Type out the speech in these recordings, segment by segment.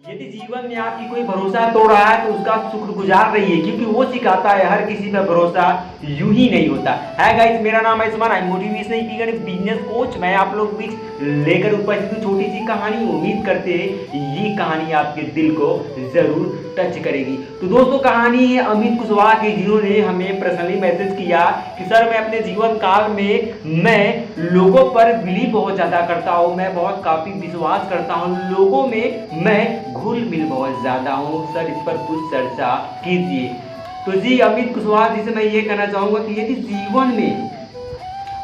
यदि जीवन में आपकी कोई भरोसा तोड़ रहा है तो उसका शुक्रगुजार रहिए, क्योंकि वो सिखाता है हर किसी पर भरोसा यूं ही नहीं होता है। गाइस, मेरा नाम है इस्मान, मोटिवेशनल स्पीकर, बिजनेस कोच। मैं आप लोग बीच लेकर उपस्थित हूं छोटी सी कहानी। उम्मीद करते हैं ये कहानी आपके दिल को जरूर टच करेगी। तो दोस्तों, कहानी है अमित कुशवाहा की, जिन्होंने हमें पर्सनली मैसेज किया कि सर, मैं अपने जीवन काल में मैं लोगों पर बिलीव बहुत ज़्यादा करता हूँ, मैं बहुत काफ़ी विश्वास करता हूँ, लोगों में मैं घुल मिल बहुत ज़्यादा हूँ। सर, इस पर कुछ चर्चा कीजिए। तो जी, अमित कुशवाहा जी से मैं ये कहना चाहूँगा कि यदि जीवन में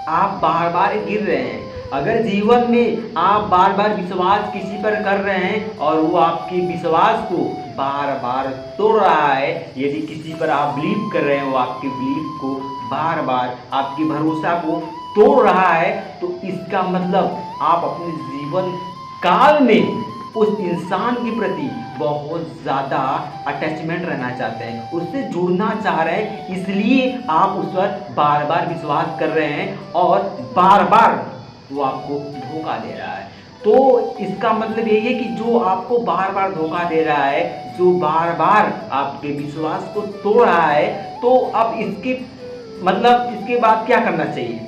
आप बार बार गिर रहे हैं, अगर जीवन में आप बार बार विश्वास किसी पर कर रहे हैं और वो आपके विश्वास को बार बार तोड़ रहा है, यदि किसी पर आप बिलीव कर रहे हैं, वो आपके बिलीव को बार बार, आपके भरोसा को तोड़ रहा है, तो इसका मतलब आप अपने जीवन काल में उस इंसान के प्रति बहुत ज़्यादा अटैचमेंट रहना चाहते हैं, उससे जुड़ना चाह रहे हैं, इसलिए आप उस पर बार बार विश्वास कर रहे हैं और बार बार वो आपको धोखा दे रहा है। तो इसका मतलब यही है कि जो आपको बार बार धोखा दे रहा है, जो बार बार आपके विश्वास को तोड़ रहा है, तो अब इसके बाद क्या करना चाहिए?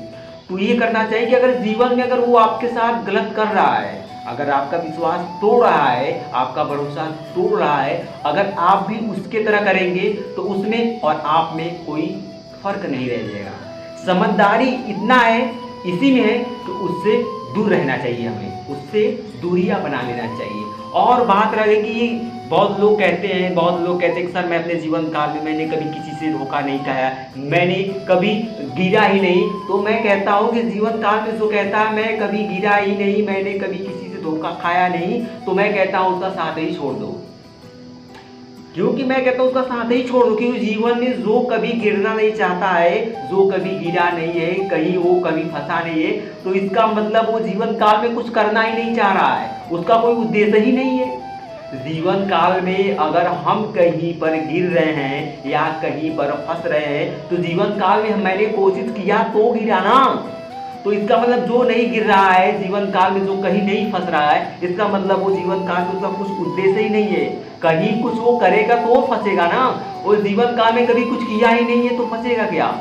तो ये करना चाहिए कि अगर जीवन में अगर वो आपके साथ गलत कर रहा है, अगर आपका विश्वास तोड़ रहा है, आपका भरोसा तोड़ रहा है, अगर आप भी उसके तरह करेंगे तो उसमें और आप में कोई फर्क नहीं रह जाएगा। समझदारी इतना है, इसी में है कि उससे दूर रहना चाहिए, हमें उससे दूरियां बना लेना चाहिए। और बात रहेगी, बहुत लोग कहते हैं कि सर, मैं अपने जीवन काल में मैंने कभी किसी से धोखा नहीं खाया, मैंने कभी गिरा ही नहीं। तो मैं कहता हूँ कि जीवन काल में जो कहता है मैं कभी गिरा ही नहीं, मैंने कभी किसी से धोखा खाया नहीं, तो मैं कहता हूँ उसका साथ ही छोड़ दो। क्योंकि मैं कहता हूँ उसका साथ ही छोड़ दो, क्योंकि जीवन में जो कभी गिरना नहीं चाहता है, जो कभी गिरा नहीं है, कहीं वो कभी फंसा नहीं है, तो इसका मतलब वो जीवन काल में कुछ करना ही नहीं चाह रहा है, उसका कोई उद्देश्य ही नहीं है। जीवन काल में अगर हम कहीं पर गिर रहे हैं या कहीं पर फंस रहे हैं, तो जीवन काल में मैंने कोशिश किया तो गिरा ना। तो इसका मतलब जो नहीं गिर रहा है जीवन काल में, जो कहीं नहीं फंस रहा है, इसका मतलब वो जीवन काल में उसका कुछ उद्देश्य ही नहीं है। कहीं कुछ वो करेगा तो फंसेगा ना, और जीवन काल में कभी कुछ किया ही नहीं है तो फंसेगा क्या?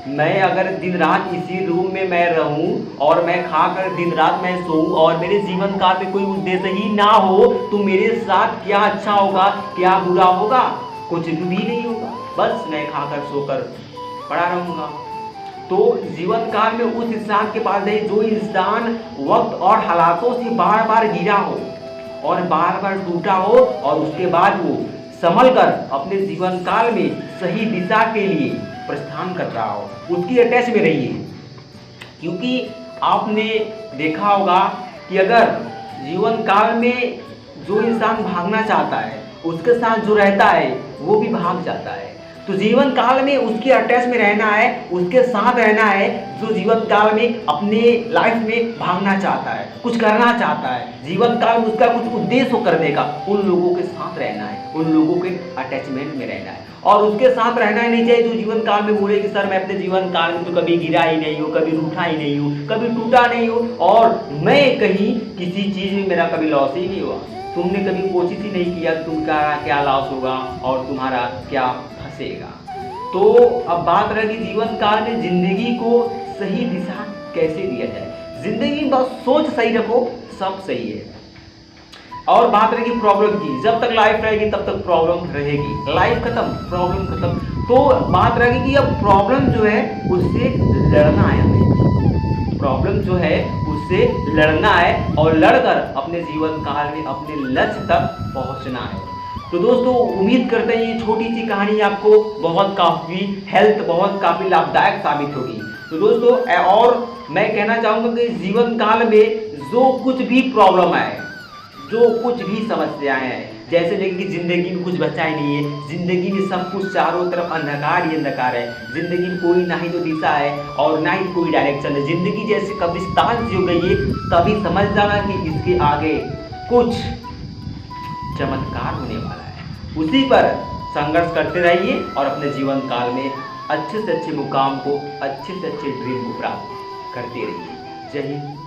मैं अगर दिन रात इसी रूम में मैं रहूं और मैं खाकर दिन रात मैं सोऊं और मेरे जीवन काल में कोई उद्देश्य ही ना हो, तो मेरे साथ क्या अच्छा होगा, क्या बुरा होगा? कुछ भी नहीं होगा, बस मैं खाकर सोकर पड़ा रहूंगा। तो जीवन काल में उस इंसान के पास है जो इंसान वक्त और हालातों से बार बार गिरा हो और बार बार टूटा हो, और उसके बाद वो संभल कर अपने जीवन काल में सही दिशा के लिए प्रस्थान कर रहा हो, उसकी अटैच में रहिए। क्योंकि आपने देखा होगा कि अगर जीवन काल में जो इंसान भागना चाहता है, उसके साथ जो रहता है वो भी भाग जाता है। तो जीवन काल में उसके अटैच में रहना है, उसके साथ रहना है, जो जीवन काल में अपने लाइफ में भागना चाहता है, कुछ करना चाहता है, जीवन काल में उसका कुछ उद्देश्य हो करने का, उन लोगों के साथ रहना है, उन लोगों के अटैचमेंट में रहना है। और उसके साथ रहना ही नहीं चाहिए जो जीवन काल में बोले कि सर, मैं अपने जीवन काल में तो कभी गिरा ही नहीं हूँ, कभी रूठा ही नहीं हूँ, कभी टूटा नहीं हूँ, और मैं कहीं किसी चीज़ में मेरा कभी लॉस ही नहीं हुआ। तुमने कभी कोशिश ही नहीं किया तुम्हारा क्या लॉस होगा और तुम्हारा क्या फंसेगा। तो अब बात रही जीवन काल में जिंदगी को सही दिशा कैसे दिया जाए। जिंदगी में बस सोच सही रखो, सब सही है। और बात रहेगी प्रॉब्लम की, जब तक लाइफ रहेगी तब तक प्रॉब्लम रहेगी, लाइफ खत्म प्रॉब्लम खत्म। तो बात रहेगी कि अब प्रॉब्लम जो है उससे लड़ना है, हमें प्रॉब्लम जो है उससे लड़ना है और लड़कर अपने जीवन काल में अपने लक्ष्य तक पहुंचना है। तो दोस्तों, उम्मीद करते हैं ये छोटी सी कहानी आपको बहुत काफ़ी लाभदायक साबित होगी। तो दोस्तों, और मैं कहना चाहूँगा कि जीवन काल में जो कुछ भी प्रॉब्लम आए, जो कुछ भी समस्याएं हैं, जैसे लेकिन कि जिंदगी में कुछ बचा ही नहीं है, जिंदगी में सब कुछ चारों तरफ अंधकार ही अंधकार है, जिंदगी में कोई ना ही तो दिशा है और ना ही कोई डायरेक्शन है, जिंदगी जैसे कब्रिस्तान सी हो गई है, तभी समझ जाना कि इसके आगे कुछ चमत्कार होने वाला है। उसी पर संघर्ष करते रहिए और अपने जीवन काल में अच्छे से अच्छे मुकाम को, अच्छे से अच्छे ड्रीम को प्राप्त करते रहिए। जय हिंद।